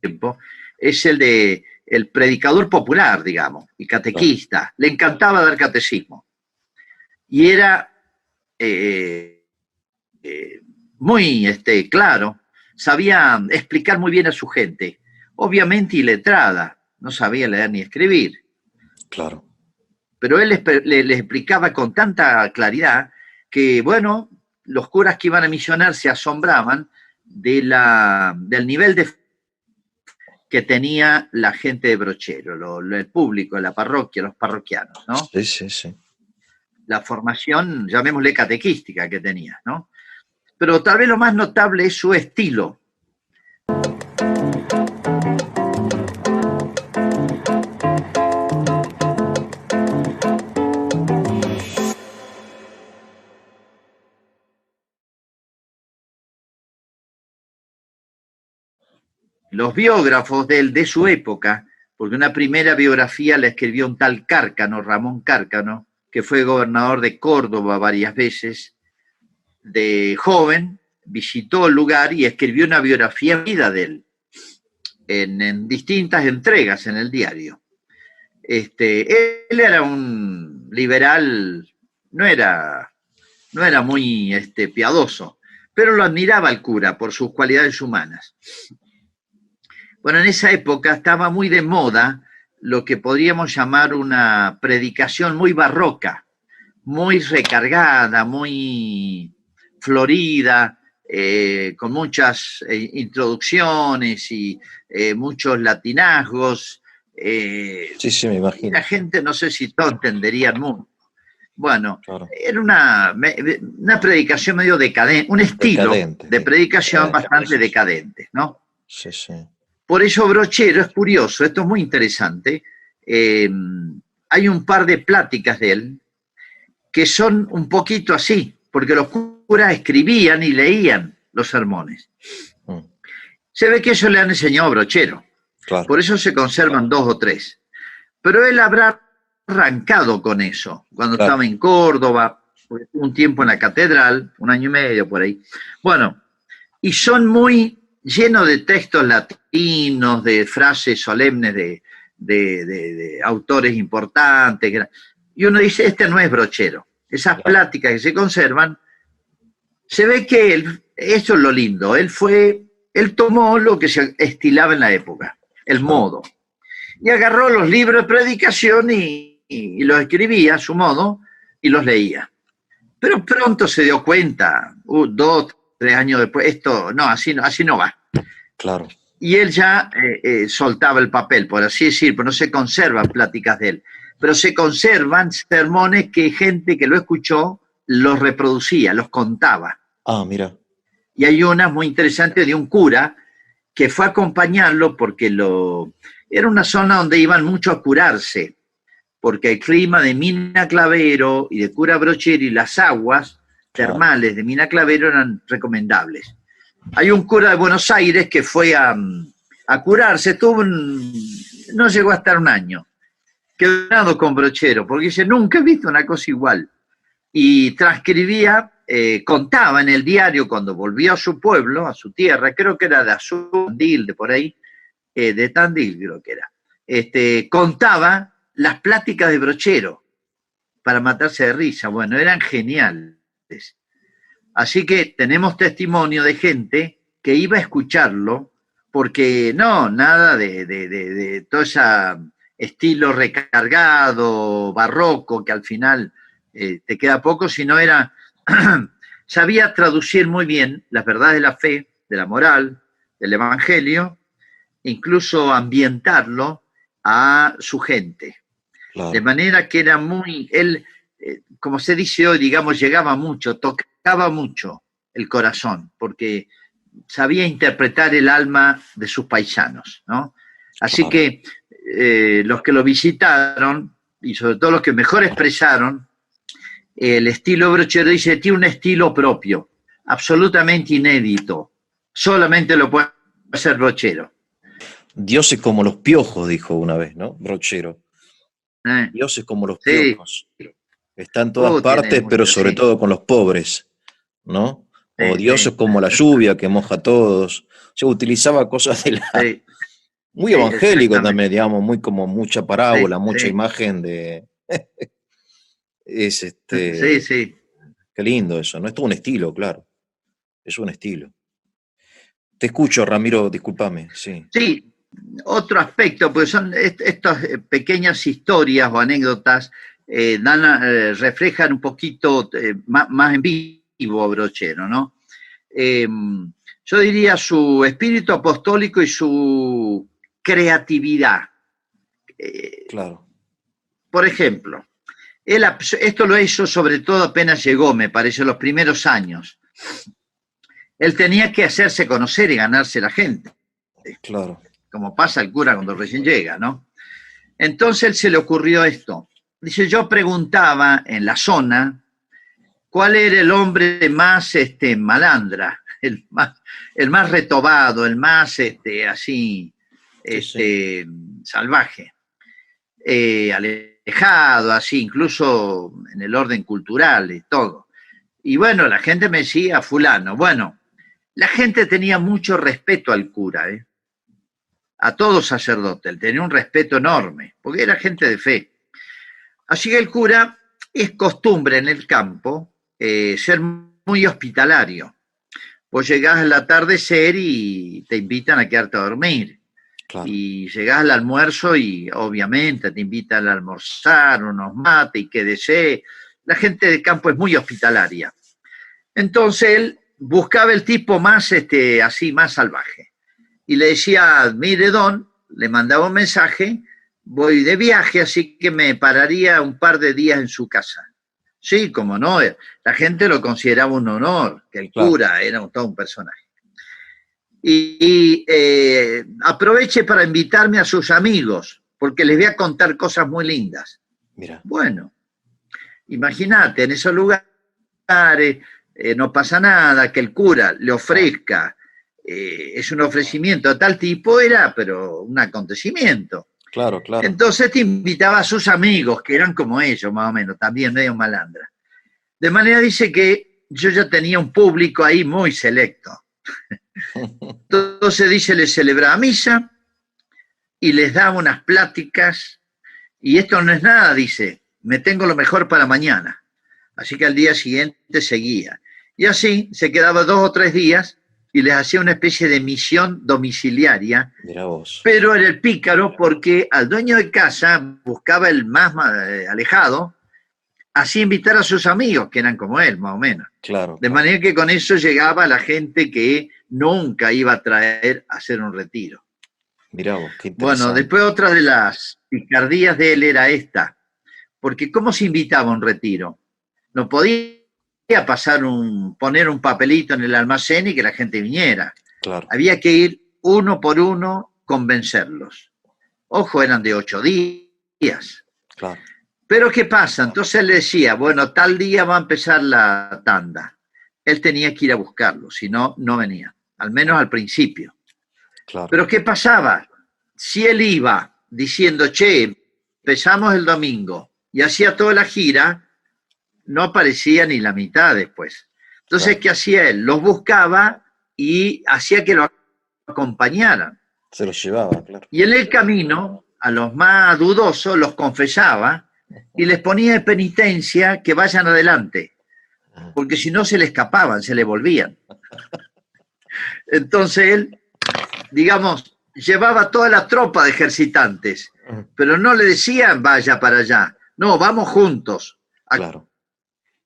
tiempo es el de el predicador popular, digamos, y catequista. Le encantaba dar catecismo. Y era muy claro, sabía explicar muy bien a su gente. Obviamente iletrada, no sabía leer ni escribir. Claro. Pero él les explicaba con tanta claridad que, bueno, los curas que iban a misionar se asombraban del nivel que tenía la gente de Brochero, el público, la parroquia, los parroquianos, ¿no? Sí. La formación, llamémosle catequística que tenía, ¿no? Pero tal vez lo más notable es su estilo. Los biógrafos de su época, porque una primera biografía la escribió un tal Cárcano, Ramón Cárcano, que fue gobernador de Córdoba varias veces, de joven, visitó el lugar y escribió una biografía de vida de él en distintas entregas en el diario. Él era un liberal, no era muy piadoso, pero lo admiraba el cura por sus cualidades humanas. Bueno, en esa época estaba muy de moda lo que podríamos llamar una predicación muy barroca, muy recargada, muy florida, con muchas introducciones y muchos latinazgos. Sí, me imagino. La gente, no sé si todos entenderían mucho. Bueno, Claro. era una predicación medio decadente, un estilo de predicación bastante decadente, ¿no? Sí. Por eso Brochero es curioso, esto es muy interesante. Hay un par de pláticas de él que son un poquito así, porque los curas escribían y leían los sermones. Se ve que eso le han enseñado a Brochero. Claro. Por eso se conservan 2 o 3. Pero él habrá arrancado con eso, cuando estaba en Córdoba, un tiempo en la catedral, 1 año y medio por ahí. Bueno, y son muy llenos de textos latinos, de frases solemnes de autores importantes. Y uno dice, este no es Brochero. Esas pláticas que se conservan, se ve que eso es lo lindo, él tomó lo que se estilaba en la época, el modo, y agarró los libros de predicación y los escribía a su modo y los leía. Pero pronto se dio cuenta, 2, 3 años después, esto no, así no va. Claro. Y él ya soltaba el papel, por así decir, pero no se conservan pláticas de él, pero se conservan sermones que gente que lo escuchó los reproducía, los contaba. Ah, mira. Y hay unas muy interesantes de un cura que fue a acompañarlo porque era una zona donde iban mucho a curarse, porque el clima de Mina Clavero y de Cura Brochero y las aguas termales de Mina Clavero eran recomendables. Hay un cura de Buenos Aires que fue a curarse, no llegó a estar 1 año, quedado con Brochero, porque dice, nunca he visto una cosa igual. Y transcribía, contaba en el diario cuando volvió a su pueblo, a su tierra, creo que era de Azul, Tandil, de por ahí, de Tandil creo que era, contaba las pláticas de Brochero para matarse de risa. Bueno, eran geniales. Así que tenemos testimonio de gente que iba a escucharlo porque nada de todo ese estilo recargado, barroco, que al final te queda poco, sino sabía traducir muy bien las verdades de la fe, de la moral, del evangelio, incluso ambientarlo a su gente. Claro. De manera que era él, como se dice hoy, digamos, llegaba mucho, tocaba mucho el corazón, porque sabía interpretar el alma de sus paisanos, ¿no? Así que los que lo visitaron, y sobre todo los que mejor expresaron, el estilo Brochero, dice, tiene un estilo propio, absolutamente inédito, solamente lo puede hacer Brochero. Dios es como los piojos, dijo una vez, ¿no? Brochero. Dios es como los piojos. Está en todas partes, pero sobre todo con los pobres, ¿no? O Dios es como la lluvia que moja a todos. Yo utilizaba cosas de muy evangélico también, digamos, muy como mucha parábola, mucha imagen de... Qué lindo eso, ¿no? Es todo un estilo, claro. Es un estilo. Te escucho, Ramiro, discúlpame. Sí, otro aspecto, pues son estas pequeñas historias o anécdotas reflejan un poquito más en vivo a Brochero, ¿no? Yo diría su espíritu apostólico y su creatividad. Claro. Por ejemplo, esto lo hizo sobre todo apenas llegó, me parece, los primeros años. Él tenía que hacerse conocer y ganarse la gente. Claro. Como pasa el cura cuando recién llega, ¿no? Entonces él se le ocurrió esto. Dice, yo preguntaba en la zona cuál era el hombre más malandra, el más retobado, el más así, salvaje, alejado, así, incluso en el orden cultural y todo. Y bueno, la gente me decía, fulano. Bueno, la gente tenía mucho respeto al cura, a todo sacerdote, él tenía un respeto enorme, porque era gente de fe. Así que el cura es costumbre en el campo ser muy hospitalario. Vos llegás al atardecer y te invitan a quedarte a dormir. Claro. Y llegás al almuerzo y obviamente te invitan a almorzar, unos mates y quédese. La gente de campo es muy hospitalaria. Entonces él buscaba el tipo más, así, más salvaje. Y le decía, mire, don, le mandaba un mensaje, voy de viaje, así que me pararía un par de días en su casa. Sí, como no, la gente lo consideraba un honor, que el cura era todo un personaje. Y aproveche para invitarme a sus amigos, porque les voy a contar cosas muy lindas. Mira. Bueno, imagínate, en esos lugares no pasa nada, que el cura le ofrezca, es un ofrecimiento de tal tipo, era, pero un acontecimiento. Claro, claro. Entonces te invitaba a sus amigos, que eran como ellos, más o menos, también medio malandra. De manera dice que yo ya tenía un público ahí muy selecto. Entonces dice, les celebraba misa y les daba unas pláticas, y esto no es nada, dice, me tengo lo mejor para mañana. Así que al día siguiente seguía. Y así se quedaba 2 o 3 días y les hacía una especie de misión domiciliaria. Mirá vos. Pero era el pícaro porque al dueño de casa buscaba el más alejado, hacía invitar a sus amigos, que eran como él, más o menos. Claro. De manera que con eso llegaba la gente que nunca iba a traer a hacer un retiro. Mirá vos, qué interesante. Bueno, después otra de las picardías de él era esta, porque ¿cómo se invitaba a un retiro? No podía poner un papelito en el almacén y que la gente viniera. Claro. Había que ir uno por uno, convencerlos. Ojo, eran de 8 días. Claro. Pero ¿qué pasa? Entonces él le decía, bueno, tal día va a empezar la tanda. Él tenía que ir a buscarlo, si no, no venía, al menos al principio. Claro. Pero ¿qué pasaba? Si él iba diciendo, che, empezamos el domingo, y hacía toda la gira, no aparecía ni la mitad después. Entonces, Claro. ¿qué hacía él? Los buscaba y hacía que lo acompañaran. Se los llevaba, claro. Y en el camino, a los más dudosos, los confesaba y les ponía de penitencia que vayan adelante, porque si no se le escapaban, se le volvían. Entonces él, digamos, llevaba toda la tropa de ejercitantes, pero no le decían vaya para allá, no, vamos juntos. Claro.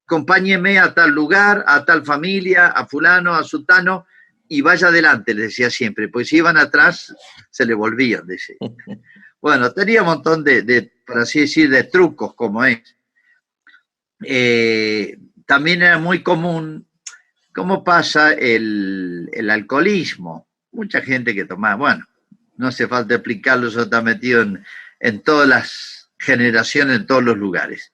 Acompáñeme a tal lugar, a tal familia, a fulano, a sutano, y vaya adelante, les decía siempre, pues si iban atrás, se le volvían, decía. Bueno, tenía un montón por así decir, de trucos como es. También era muy común, ¿cómo pasa el alcoholismo? Mucha gente que tomaba, bueno, no hace falta explicarlo, eso está metido en todas las generaciones, en todos los lugares.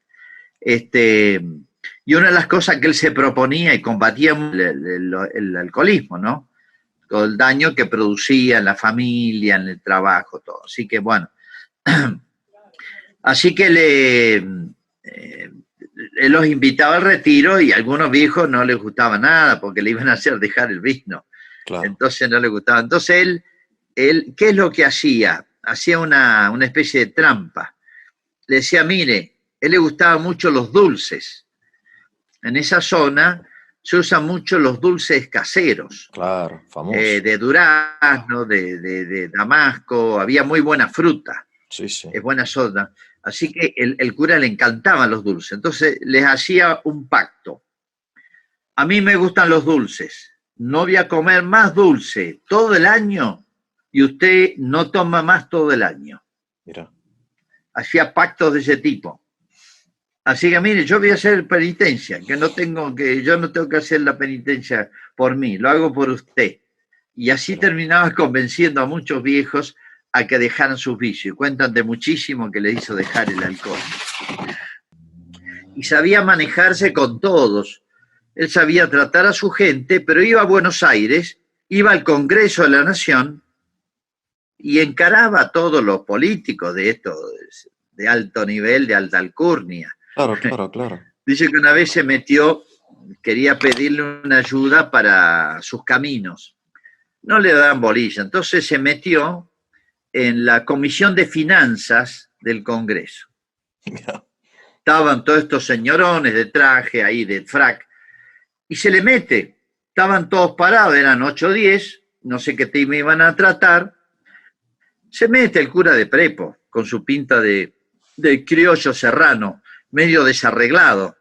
Y una de las cosas que él se proponía y combatía el alcoholismo, ¿no? Todo el daño que producía en la familia, en el trabajo, todo. Así que bueno, así que él los invitaba al retiro y a algunos viejos no les gustaba nada porque le iban a hacer dejar el vino. Claro. Entonces no le gustaba. Entonces él, ¿qué es lo que hacía? Hacía una especie de trampa. Le decía, mire, él le gustaban mucho los dulces. En esa zona se usan mucho los dulces caseros. Claro, famoso. De durazno, de damasco, había muy buena fruta. Sí, sí. Es buena soda. Así que el cura le encantaban los dulces. Entonces les hacía un pacto. A mí me gustan los dulces. No voy a comer más dulce todo el año y usted no toma más todo el año. Mira. Hacía pactos de ese tipo. Así que mire, yo voy a hacer penitencia, yo no tengo que hacer la penitencia por mí, lo hago por usted. Y así terminaba convenciendo a muchos viejos a que dejaran sus vicios. Cuentan de muchísimo que le hizo dejar el alcohol. Y sabía manejarse con todos. Él sabía tratar a su gente, pero iba a Buenos Aires, iba al Congreso de la Nación y encaraba a todos los políticos de esto, de alto nivel, de alta alcurnia. Claro, claro, claro. Dice que una vez se metió quería pedirle una ayuda para sus caminos. No le daban bolilla, entonces se metió en la Comisión de Finanzas del Congreso. Estaban todos estos señorones de traje ahí, de frac, y se le mete. Estaban todos parados, eran 8 o 10, no sé qué tema iban a tratar. Se mete el cura de prepo, con su pinta de criollo serrano, medio desarreglado.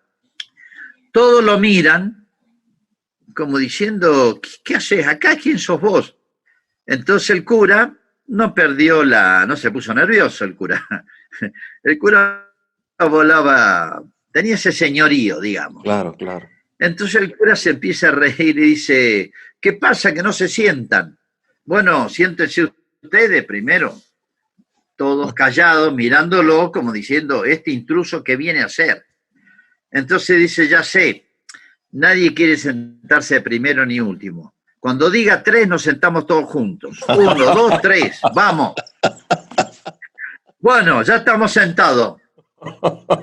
Todos lo miran, como diciendo, ¿qué haces acá? ¿Quién sos vos? Entonces el cura no se puso nervioso el cura. El cura volaba, tenía ese señorío, digamos. Claro, claro. Entonces el cura se empieza a reír y dice, ¿qué pasa que no se sientan? Bueno, siéntense ustedes primero. Todos callados, mirándolo, como diciendo, este intruso, ¿qué viene a hacer? Entonces dice, ya sé, nadie quiere sentarse primero ni último. Cuando diga 3, nos sentamos todos juntos. 1, 2, 3, vamos. Bueno, ya estamos sentados.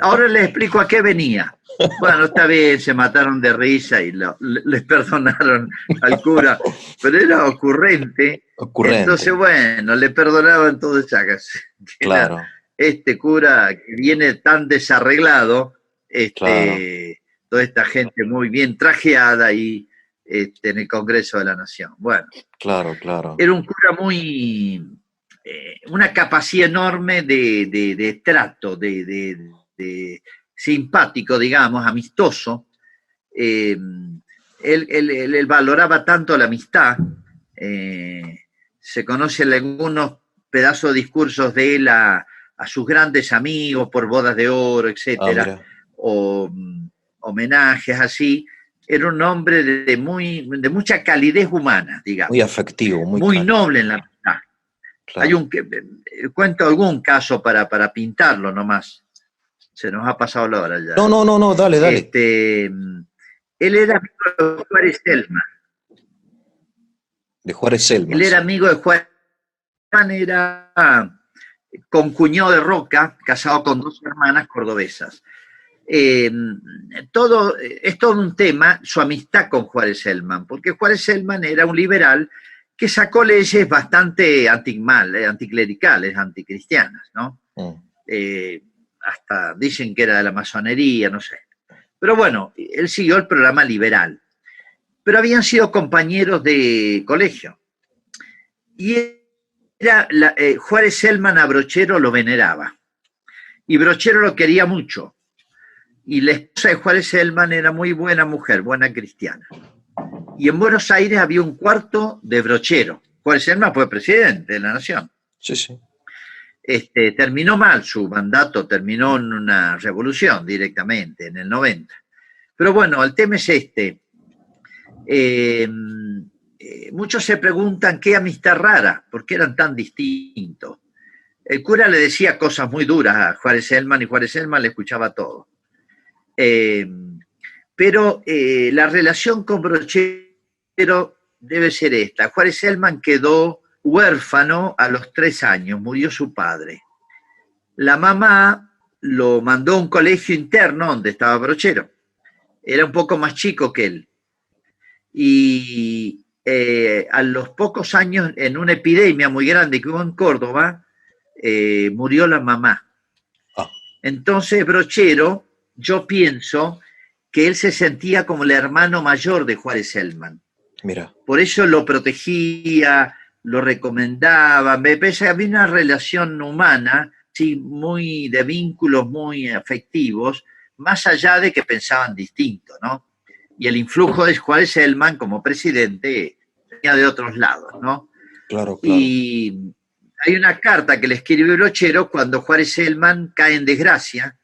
Ahora les explico a qué venía. Bueno, está bien, se mataron de risa y les perdonaron al cura, pero era ocurrente. Entonces, bueno, le perdonaban todo chagas. Claro. Este cura que viene tan desarreglado, Claro. toda esta gente muy bien trajeada y en el Congreso de la Nación. Bueno, claro, claro. Era un cura muy, una capacidad enorme de trato, de simpático, digamos, amistoso. Él valoraba tanto la amistad. Se conocen algunos pedazos de discursos de él a sus grandes amigos por bodas de oro, etcétera, o homenajes así. Era un hombre de mucha calidez humana, digamos. Muy afectivo, muy noble en la amistad. Claro. Cuento algún caso para pintarlo nomás. Se nos ha pasado la hora ya. No, dale. Él era amigo de Juárez Celman. De Juárez Celman. Él era amigo de Juárez Celman, era concuñado de Roca, casado con 2 hermanas cordobesas. Es todo un tema su amistad con Juárez Celman, porque Juárez Celman era un liberal que sacó leyes bastante anticlericales, anticristianas, ¿no? Hasta dicen que era de la masonería, no sé. Pero bueno, él siguió el programa liberal. Pero habían sido compañeros de colegio. Y Juárez Celman a Brochero lo veneraba. Y Brochero lo quería mucho. Y la esposa de Juárez Celman era muy buena mujer, buena cristiana. Y en Buenos Aires había un cuarto de Brochero. Juárez Celman fue presidente de la Nación. Sí. Terminó mal su mandato, terminó en una revolución directamente, en el 90. Pero bueno, el tema es este. Muchos se preguntan qué amistad rara, por qué eran tan distintos. El cura le decía cosas muy duras a Juárez Celman y Juárez Celman le escuchaba todo. Pero la relación con Brochero debe ser esta. Juárez Celman quedó huérfano a los 3 años, murió su padre. La mamá lo mandó a un colegio interno donde estaba Brochero. Era un poco más chico que él. Y a los pocos años, en una epidemia muy grande que hubo en Córdoba, murió la mamá. Entonces Brochero, yo pienso que él se sentía como el hermano mayor de Juárez Celman. Mira. Por eso lo protegía, lo recomendaba. Me parece que había una relación humana, sí, muy de vínculos muy afectivos, más allá de que pensaban distinto, ¿no? Y el influjo de Juárez Celman como presidente venía de otros lados, ¿no? Claro. Y hay una carta que le escribe Brochero cuando Juárez Celman cae en desgracia.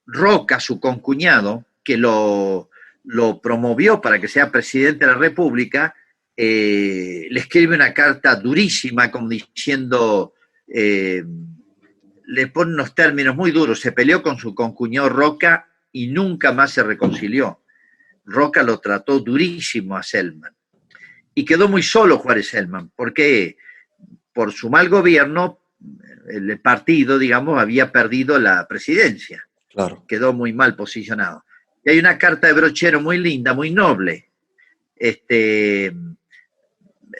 Roca, su concuñado, que lo promovió para que sea presidente de la República, le escribe una carta durísima, como diciendo, le pone unos términos muy duros. Se peleó con su concuñado Roca y nunca más se reconcilió. Roca lo trató durísimo a Celman. Y quedó muy solo Juárez Celman, porque por su mal gobierno, el partido, digamos, había perdido la presidencia. Claro. Quedó muy mal posicionado. Y hay una carta de Brochero muy linda, muy noble.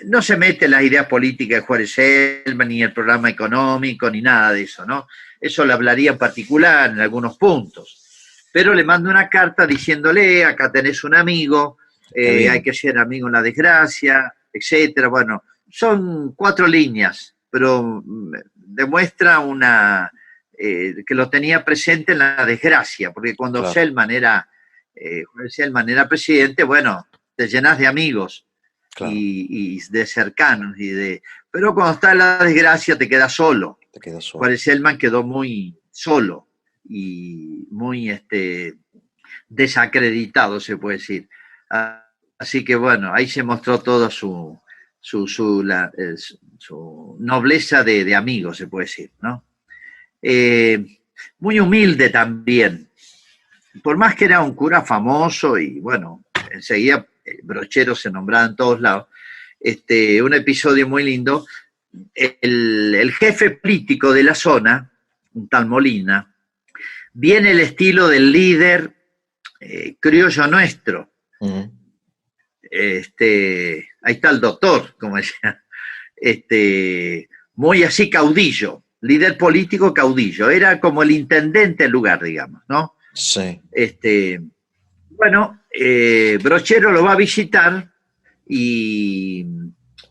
No se mete en las ideas políticas de Juárez Selman, ni el programa económico, ni nada de eso, ¿no? Eso le hablaría en particular en algunos puntos. Pero le manda una carta diciéndole, acá tenés un amigo, hay que ser amigo en la desgracia, etcétera. Bueno, son 4 líneas, pero demuestra que lo tenía presente en la desgracia, porque cuando Claro. Selman era presidente, bueno, te llenas de amigos. Claro. Y de cercanos, pero cuando está en la desgracia te quedas solo. Te quedas solo. Juárez Selman quedó muy solo y muy desacreditado, se puede decir. Así que bueno, ahí se mostró toda su nobleza de amigo, se puede decir, ¿no? Muy humilde también. Por más que era un cura famoso y bueno, enseguida Brochero se nombraba en todos lados, un episodio muy lindo, el jefe político de la zona, un tal Molina, viene el estilo del líder criollo nuestro. Uh-huh. Ahí está el doctor, como decía, muy así caudillo, líder político caudillo, era como el intendente del lugar, digamos, ¿no? Sí. Bueno, Brochero lo va a visitar y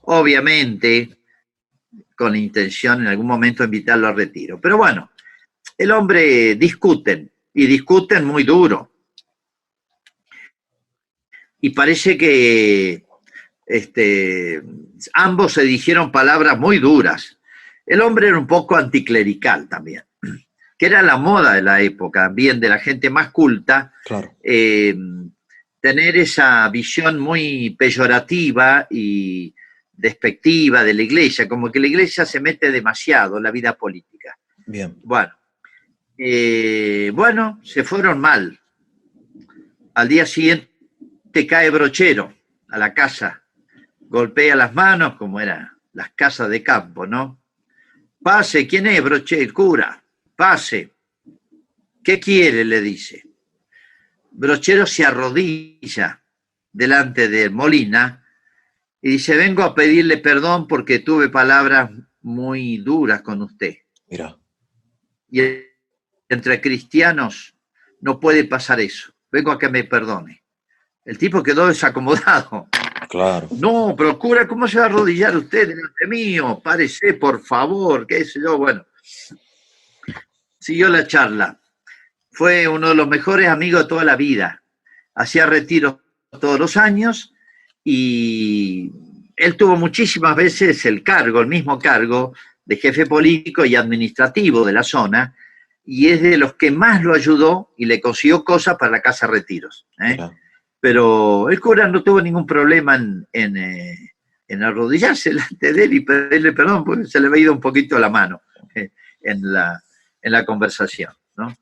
obviamente con la intención en algún momento de invitarlo al retiro. Pero bueno, el hombre discuten y discuten muy duro. Y parece que ambos se dijeron palabras muy duras. El hombre era un poco anticlerical también, que era la moda de la época, bien de la gente más culta, Claro. Tener esa visión muy peyorativa y despectiva de la iglesia, como que la iglesia se mete demasiado en la vida política. Bien. Bueno, se fueron mal. Al día siguiente cae Brochero a la casa, golpea las manos, como eran las casas de campo, ¿no? Pase, ¿quién es Brochero? El cura, pase. ¿Qué quiere?, le dice. Brochero se arrodilla delante de Molina y dice, vengo a pedirle perdón porque tuve palabras muy duras con usted. Mira. Y entre cristianos no puede pasar eso. Vengo a que me perdone. El tipo quedó desacomodado. Claro. No, pero cura, ¿cómo se va a arrodillar usted delante mío? Párese, por favor, qué sé yo. Bueno, siguió la charla. Fue uno de los mejores amigos de toda la vida. Hacía retiros todos los años y él tuvo muchísimas veces el mismo cargo de jefe político y administrativo de la zona, y es de los que más lo ayudó y le consiguió cosas para la casa de retiros. Pero el cura no tuvo ningún problema en arrodillarse delante de él y pedirle perdón, porque se le había ido un poquito la mano en la conversación, ¿no?